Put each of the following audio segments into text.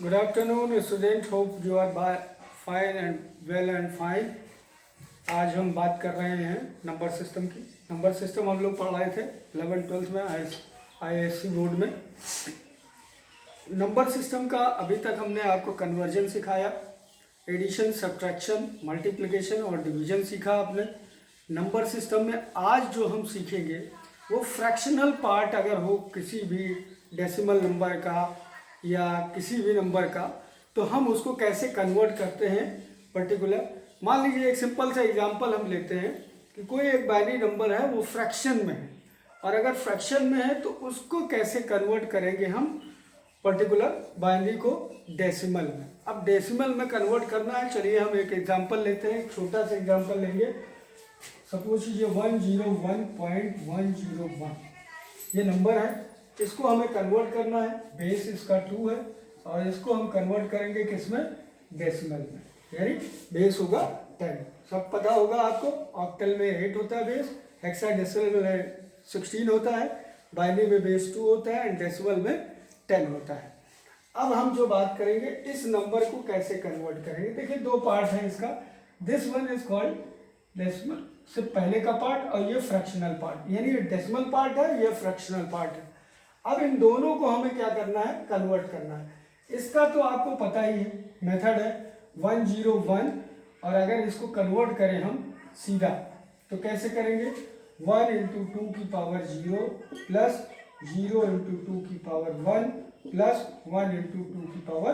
Good afternoon, student. Hope you are fine and well and fine. आज हम बात कर रहे हैं नंबर सिस्टम की। नंबर सिस्टम हम लोग पढ़ रहे थे 11th-12th में IISc बोर्ड में। नंबर सिस्टम का अभी तक हमने आपको कन्वर्जन सिखाया, एडिशन, सब्ट्रैक्शन, मल्टीप्लिकेशन और डिवीजन सीखा आपने। नंबर सिस्टम में आज जो हम सीखेंगे वो फ्रैक्शनल पार्ट अगर हो किसी भी डेसिमल नंबर का या किसी भी नंबर का, तो हम उसको कैसे कन्वर्ट करते हैं पर्टिकुलर। मान लीजिए एक सिंपल सा एग्जांपल हम लेते हैं कि कोई एक बाइनरी नंबर है, वो फ्रैक्शन में है, और अगर फ्रैक्शन में है तो उसको कैसे कन्वर्ट करेंगे हम पर्टिकुलर बाइनरी को डेसिमल में। अब डेसिमल में कन्वर्ट करना है, चलिए हम एक एग्जांपल लेते हैं, एक छोटा सा एग्जांपल लेंगे। सपोज कीजिए 101.101 ये नंबर है, इसको हमें कन्वर्ट करना है। बेस इसका 2 है और इसको हम कन्वर्ट करेंगे किसमें, डेसिमल में, यानी बेस होगा 10। सब पता होगा आपको, ऑक्टल में 8 होता है बेस, हेक्साडेसिमल में 16 होता है, बाइनरी में बेस 2 होता है एंड डेसिमल में 10 होता है। अब हम जो बात करेंगे इस नंबर को कैसे कन्वर्ट करेंगे। देखिए दो पार्ट है इसका, this one is called decimal, से पहले का पार्ट, और ये फ्रैक्शनल पार्ट, यानी ये डेसिमल पार्ट है, ये फ्रैक्शनल पार्ट है। अब इन दोनों को हमें क्या करना है, कन्वर्ट करना है। इसका तो आपको पता ही है, मेथड है 101, और अगर इसको कन्वर्ट करें हम सीधा तो कैसे करेंगे, 1 × 2 की पावर 0 प्लस 0 × 2 की पावर 1 प्लस 1 × 2 की पावर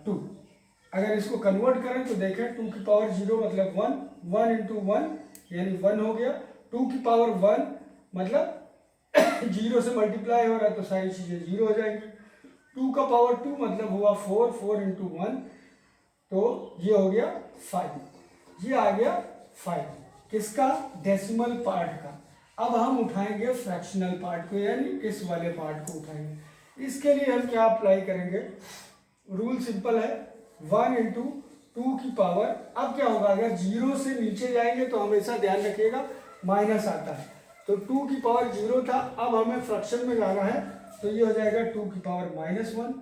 2। अगर इसको कन्वर्ट करें तो देखें 2 की पावर 0 मतलब 1, 1 × 1 यानी 1 हो गया, 2 की पावर 1 मतलब 0 से मल्टीप्लाई हो रहा है तो सारी चीजें 0 हो जाएंगी। 2 का पावर 2 मतलब हुआ 4, 4 × 1 तो ये हो गया 5, ये आ गया 5 किसका, डेसिमल पार्ट का। अब हम उठाएंगे फ्रैक्शनल पार्ट को, यानी इस वाले पार्ट को उठाएंगे। इसके लिए हम क्या अप्लाई करेंगे, रूल सिंपल है, 1 × 2 की पावर। अब क्या होगा, अगर 0 से नीचे जाएंगे तो हमेशा ध्यान रखिएगा माइनस आता है, तो 2 की पावर 0 था, अब हमें फ्रैक्शन में जाना है तो ये हो जाएगा 2 की पावर -1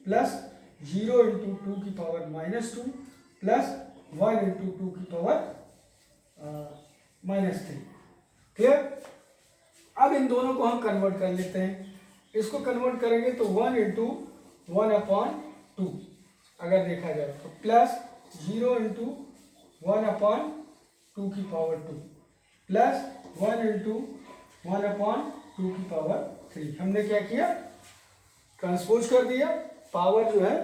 प्लस 0 × 2 की पावर -2 प्लस 1 × 2 की पावर -3। क्लियर। अब इन दोनों को हम कन्वर्ट कर लेते हैं। इसको कन्वर्ट करेंगे तो 1 × 1/2 अगर देखा जाए तो, प्लस 0 × 1/2 की पावर 2 प्लस 1 × 1/2 की पावर 3। हमने क्या किया, ट्रांसपोज कर दिया, पावर जो है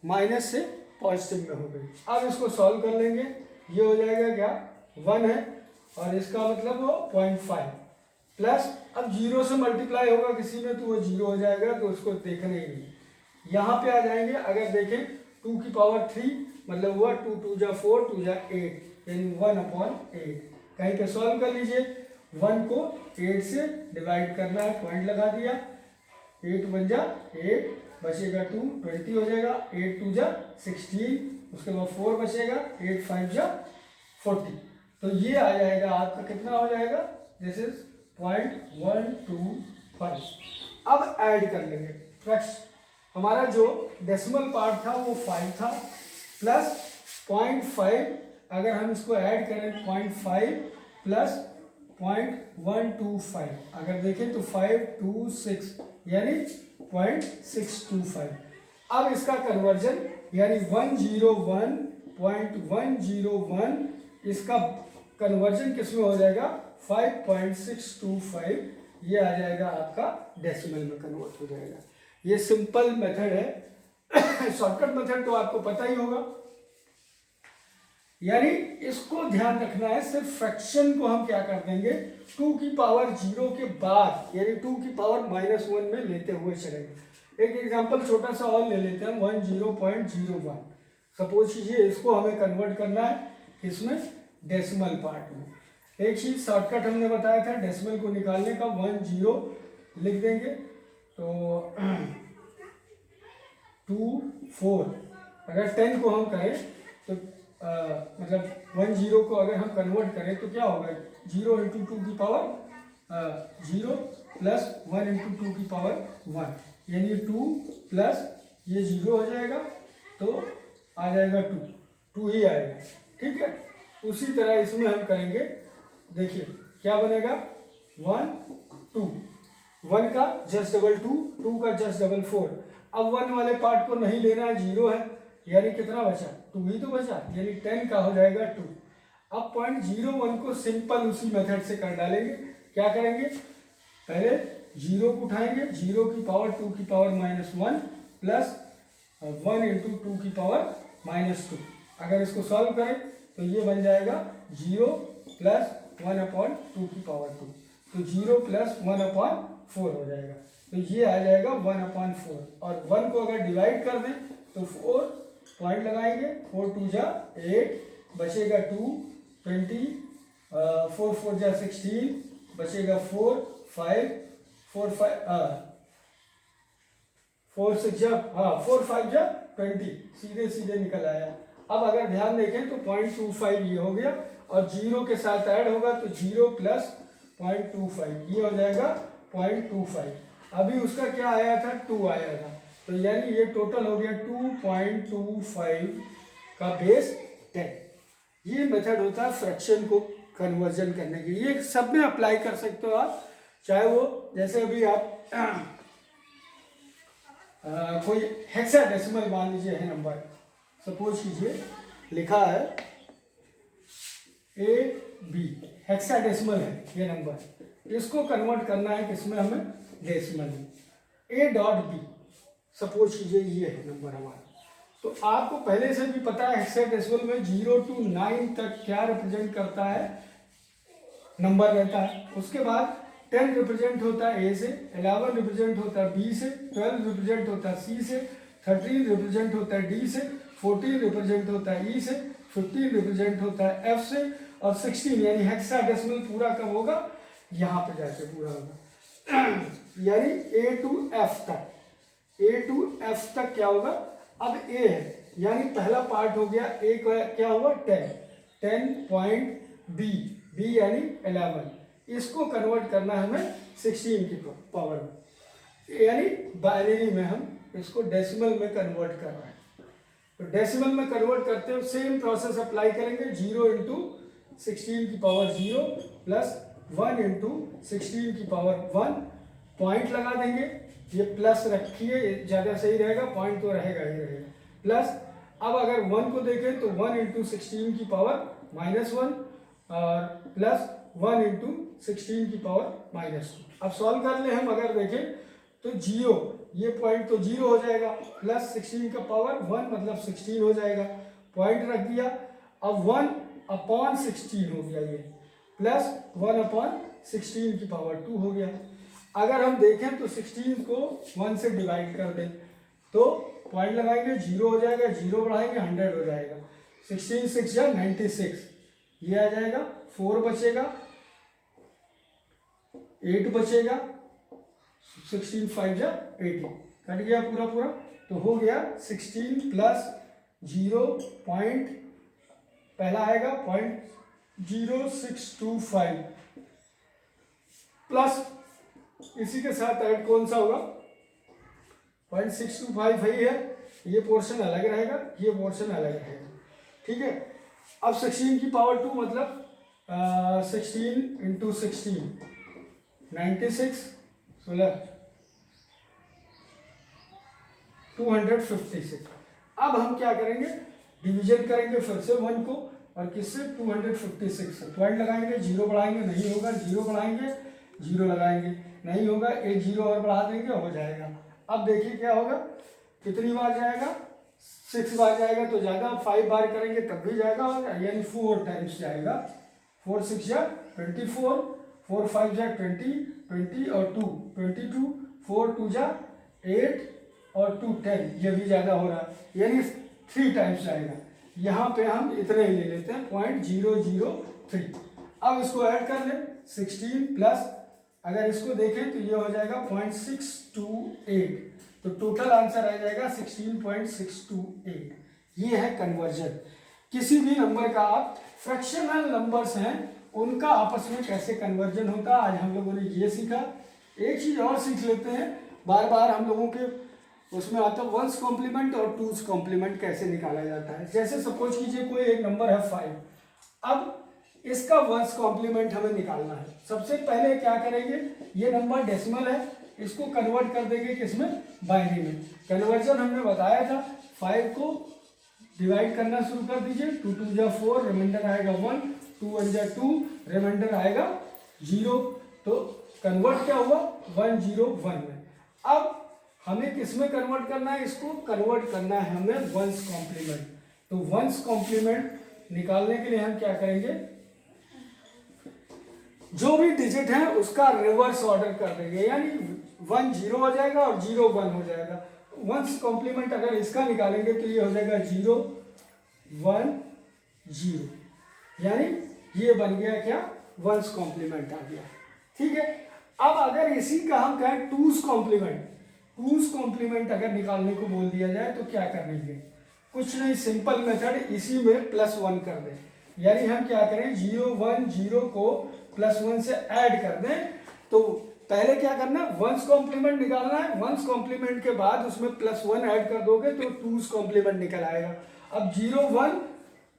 माइनस से पॉजिटिव में हो गई। अब इसको सॉल्व कर लेंगे, ये हो जाएगा क्या, 1 है और इसका मतलब वो 0.5 प्लस, अब 0 से मल्टीप्लाई होगा किसी में तो वो 0 हो जाएगा, तो उसको देखना ही नहीं। यहाँ पे आ जाएंगे, अगर देखें 2 की पावर 3 मतलब हुआ 2 × 2 = 4, 2 × 8 यानी 1/8। कहीं पे सॉल्व कर लीजिए, 1 को 8 से डिवाइड करना है, पॉइंट लगा दिया, 8 × 1 = 8 बचेगा 2, 20 हो जाएगा, 8 × 2 = 16, उसके बाद 4 बचेगा, 8 × 5 = 40। तो ये आ जाएगा आपका, कितना हो जाएगा, दिस इज 0.125। अब ऐड कर लेंगे, हमारा जो डेसिमल पार्ट था वो 5 था, प्लस 0.5, अगर हम इसको ऐड करें 0.5 प्लस 0.125, अगर देखें तो 526 यानी 0.625। अब इसका कन्वर्जन यानी 101.101 इसका कन्वर्जन किसमें हो जाएगा, 5.625, ये आ जाएगा आपका डेसिमल में कन्वर्ट हो जाएगा। ये सिंपल मेथड है। शॉर्टकट मेथड तो आपको पता ही होगा, यानी इसको ध्यान रखना है। सिर्फ फ्रैक्शन को हम क्या कर देंगे, 2 की पावर 0 के बाद यानी 2 की पावर -1 में लेते हुए चलेंगे। एक एग्जांपल छोटा सा और ले लेते हैं, 10.01। सपोज कीजिए इसको हमें कन्वर्ट करना है इसमें, डेसिमल पार्ट में। एक चीज शॉर्टकट हमने बताया था डेसिमल को निकालने का, 10 लिख देंगे तो 2 4। अगर 10 को हम करें तो मतलब 10 को अगर हम कन्वर्ट करें तो क्या होगा, 0 × 2 की पावर 0 प्लस 1 × 2 की पावर 1 यानी 2 प्लस ये 0 हो जाएगा तो आ जाएगा 2, 2 ही आएगा, ठीक है। उसी तरह इसमें हम करेंगे, देखिए क्या बनेगा, 1 2, 1 का जस्ट डबल 2, 2 का जस्ट डबल 4। अब 1 वाले पार्ट को नहीं लेना है, 0 है, यानी कितना बचा, 2 ही तो बचा, यानी 10 का हो जाएगा 2। अब 0.01 को सिंपल उसी मेथड से कर डालेंगे। क्या करेंगे, पहले 0 को उठाएंगे, 0 की पावर 2 की पावर -1 प्लस 1 इंटू 2 की पावर -2। अगर इसको सॉल्व करें तो ये बन जाएगा 0 प्लस 1/2 की पावर 2, तो 0 प्लस 1/4 हो जाएगा, तो ये आ जाएगा 1/4। और 1 को अगर डिवाइड कर दें तो 4 पॉइंट लगाएंगे, 4 2 जा 8, बचेगा 2 20, 4 4 जा 16, बचेगा 4 5 4 6 जा 4 5 जा 20, सीधे सीधे निकल आया। अब अगर ध्यान देखें तो 0.25 ये हो गया, और 0 के साथ ऐड होगा तो 0 प्लस 0.25 ये हो जाएगा 0.25। अभी उसका क्या आया था, 2 आया था, तो यानी ये टोटल हो गया 2.25 का बेस 10। ये मेथड होता है फ्रैक्शन को कन्वर्जन करने की, ये सब में अप्लाई कर सकते हो आप, चाहे वो जैसे अभी आप कोई हेक्साडेसिमल मान लीजिए है नंबर, सपोज कीजिए लिखा है AB, हेक्साडेसिमल है ये नंबर, इसको कन्वर्ट करना है किसमें, हमें डेसिमल में, A.B सपोज कीजिए ये है नंबर हमारा। तो आपको पहले से भी पता है हेक्साडेसिमल में 0 to 9 तक क्या रिप्रेजेंट करता है, नंबर रहता है। उसके बाद 10 रिप्रेजेंट होता है A से, 11 रिप्रेजेंट होता है B से, 12 रिप्रेजेंट होता है C से, 13 रिप्रेजेंट होता है D से, 14 रिप्रेजेंट होता है E से, 15 रिप्रेजेंट होता है F से, और 16 यानी हेक्साडेसिमल पूरा कब होगा, यहाँ पे जाके पूरा होगा, यानी A to F तक, A to F तक क्या होगा, अब A है यानी पहला पार्ट हो गया, A का क्या हुआ 10 पॉइंट B यानी 11, इसको कन्वर्ट करना है हमें 16 की पावर में, यानी बाइनरी में हम इसको डेसिमल में कन्वर्ट कर रहे हैं। तो डेसिमल में कन्वर्ट करते हो सेम प्रोसेस अप्लाई करेंगे, 0 इंटू 16 की पावर 0 प्लस 1 इंटू 16 की पावर 1, पॉइंट लगा देंगे, ये प्लस रखिए ज़्यादा सही रहेगा, पॉइंट तो रहेगा ही रहेगा, प्लस अब अगर 1 को देखें तो 1 इंटू 16 की पावर -1 और प्लस 1 इंटू 16 की पावर -2। अब सॉल्व कर ले हम, अगर देखें तो 0, ये पॉइंट तो 0 हो जाएगा, प्लस 16 का पावर 1 मतलब 16 हो जाएगा, पॉइंट रख दिया, अब 1/16 हो गया ये, प्लस 1/16 की पावर 2 हो गया। अगर हम देखें तो 16 को 1 से डिवाइड कर दें तो पॉइंट लगाएंगे, 0 हो जाएगा, 0 बढ़ाएंगे 100 हो जाएगा, 16 6 या 96 ये आ जाएगा, 4 बचेगा, 8 बचेगा, 16 5 या 80 कट गया पूरा पूरा, तो हो गया 16 प्लस 0 पॉइंट, पहला आएगा 0.0625 प्लस इसी के साथ ऐड कौन सा होगा 0.625 है, ये पोर्शन अलग रहेगा, ये पोर्शन अलग रहेगा, ठीक है। अब 16 की पावर 2 मतलब 16 इंटू 16 96 16 256। अब हम क्या करेंगे, डिवीजन करेंगे फिर से 1 को, और किससे 256 से, पॉइंट लगाएंगे, 0 बढ़ाएंगे नहीं होगा, 0 बढ़ाएंगे 0 लगाएंगे नहीं होगा, एक 0 और बढ़ा देंगे हो जाएगा। अब देखिए क्या होगा, कितनी बार जाएगा, 6 बार जाएगा तो ज़्यादा, 5 बार करेंगे तब भी जाएगा, यानी 4 टाइम्स जाएगा, 4 6 जा 24, 4 5 जा 20 और 2 22, 4 2 जा 8 और 2 10, ये भी ज़्यादा हो रहा है, यानी 3 टाइम्स जाएगा। यहाँ पे हम इतने ही ले लेते हैं 0.003। अब इसको ऐड कर लें, 16 प्लस अगर इसको देखें तो ये हो जाएगा 0.628, तो टोटल आंसर आ जाएगा 16.628। ये है कन्वर्जन। किसी भी नंबर का आप फ्रैक्शनल नंबर्स हैं उनका आपस में कैसे कन्वर्जन होता है, आज हम लोगों ने ये सीखा। एक चीज़ और सीख लेते हैं, बार बार हम लोगों के उसमें आता है वंस कॉम्प्लीमेंट और टूज कॉम्प्लीमेंट कैसे निकाला जाता है। जैसे सपोज कीजिए कोई एक नंबर है 5, अब इसका वंस कॉम्प्लीमेंट हमें निकालना है। सबसे पहले क्या करेंगे, ये नंबर डेसिमल है, इसको कन्वर्ट कर देंगे किसमें, बाइनरी में। कन्वर्जन हमने बताया था, 5 को डिवाइड करना शुरू कर दीजिए, 2 2 जा 4, रिमाइंडर आएगा 1, 2 1 जा 2, रिमाइंडर आएगा 0। तो कन्वर्ट क्या हुआ, 1 0 1 में। अब हमें किसमें कन्वर्ट करना है, इसको कन्वर्ट करना है हमें वंस कॉम्प्लीमेंट। तो वंस कॉम्प्लीमेंट निकालने के लिए हम क्या करेंगे, जो भी डिजिट है उसका रिवर्स ऑर्डर कर देंगे, यानी 1 0 हो जाएगा और 0 1 हो जाएगा। वंस कॉम्प्लीमेंट अगर इसका निकालेंगे तो ये हो जाएगा 0 1 0, यानी ये बन गया क्या, वंस कॉम्प्लीमेंट आ गया। ठीक है, अब अगर इसी का हम कहें टूज कॉम्प्लीमेंट, टूज कॉम्प्लीमेंट अगर निकालने को बोल दिया जाए तो क्या करेंगे, कुछ नहीं, सिंपल मेथड, इसी में +1 कर दें। यानी हम क्या करें, 0 1 0 को +1 से ऐड कर दें। तो पहले क्या करना है, वंस कॉम्प्लीमेंट निकालना है, वंस कॉम्प्लीमेंट के बाद उसमें +1 ऐड कर दोगे तो टूज कॉम्प्लीमेंट निकल आएगा। अब 0 1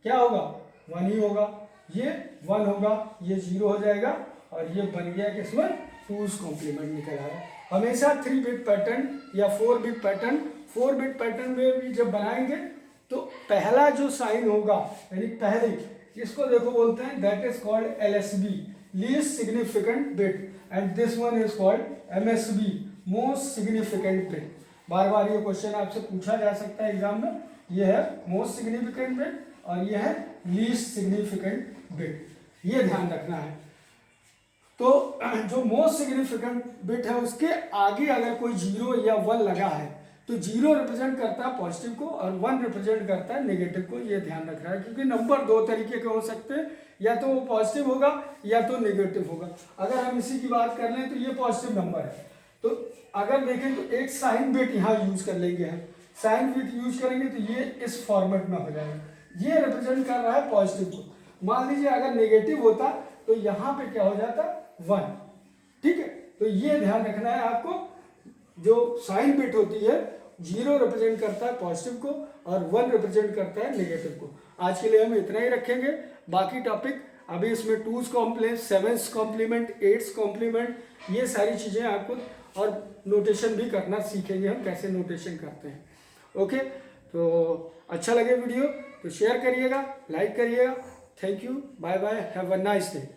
क्या होगा, 1 ही होगा, ये 1 होगा, ये 0 हो जाएगा और ये बन गया किसमें, टूज कॉम्प्लीमेंट निकल आया। हमेशा 3 बिट पैटर्न या 4 बिट पैटर्न, 4 बिट पैटर्न में भी जब बनाएंगे तो पहला जो साइन होगा, यानी पहले, इसको देखो बोलते हैं that is called LSB, least significant bit, and this one is called MSB, most significant bit. बार बार ये क्वेश्चन आपसे पूछा जा सकता है एग्जाम में, ये है मोस्ट सिग्निफिकेंट बिट और ये है लीस्ट सिग्निफिकेंट बिट, ये ध्यान रखना है। तो जो मोस्ट सिग्निफिकेंट बिट है उसके आगे अगर कोई 0 या 1 लगा है तो 0 रिप्रेजेंट करता है पॉजिटिव को और 1 रिप्रेजेंट करता है नेगेटिव को, ये ध्यान रखना है। क्योंकि नंबर 2 तरीके के हो सकते हैं, या तो वो पॉजिटिव होगा या तो नेगेटिव होगा। अगर हम इसी की बात कर लें तो ये पॉजिटिव नंबर है, तो अगर देखें तो एक साइन बिट यहाँ यूज कर लेंगे हम, साइन बिट यूज करेंगे तो ये इस फॉर्मेट में हो जाएगा, ये रिप्रेजेंट कर रहा है पॉजिटिव को। मान लीजिए अगर नेगेटिव होता तो यहाँ पे क्या हो जाता, 1। ठीक है, तो ये ध्यान रखना है आपको, जो साइन बिट होती है 0 रिप्रेजेंट करता है पॉजिटिव को और 1 रिप्रेजेंट करता है नेगेटिव को। आज के लिए हम इतना ही रखेंगे, बाकी टॉपिक अभी इसमें 2's complement, 7's complement, 8's complement, ये सारी चीज़ें आपको, और नोटेशन भी करना सीखेंगे हम, कैसे नोटेशन करते हैं। ओके, तो अच्छा लगे वीडियो तो शेयर करिएगा, लाइक करिएगा। Thank you, bye bye, have a nice day.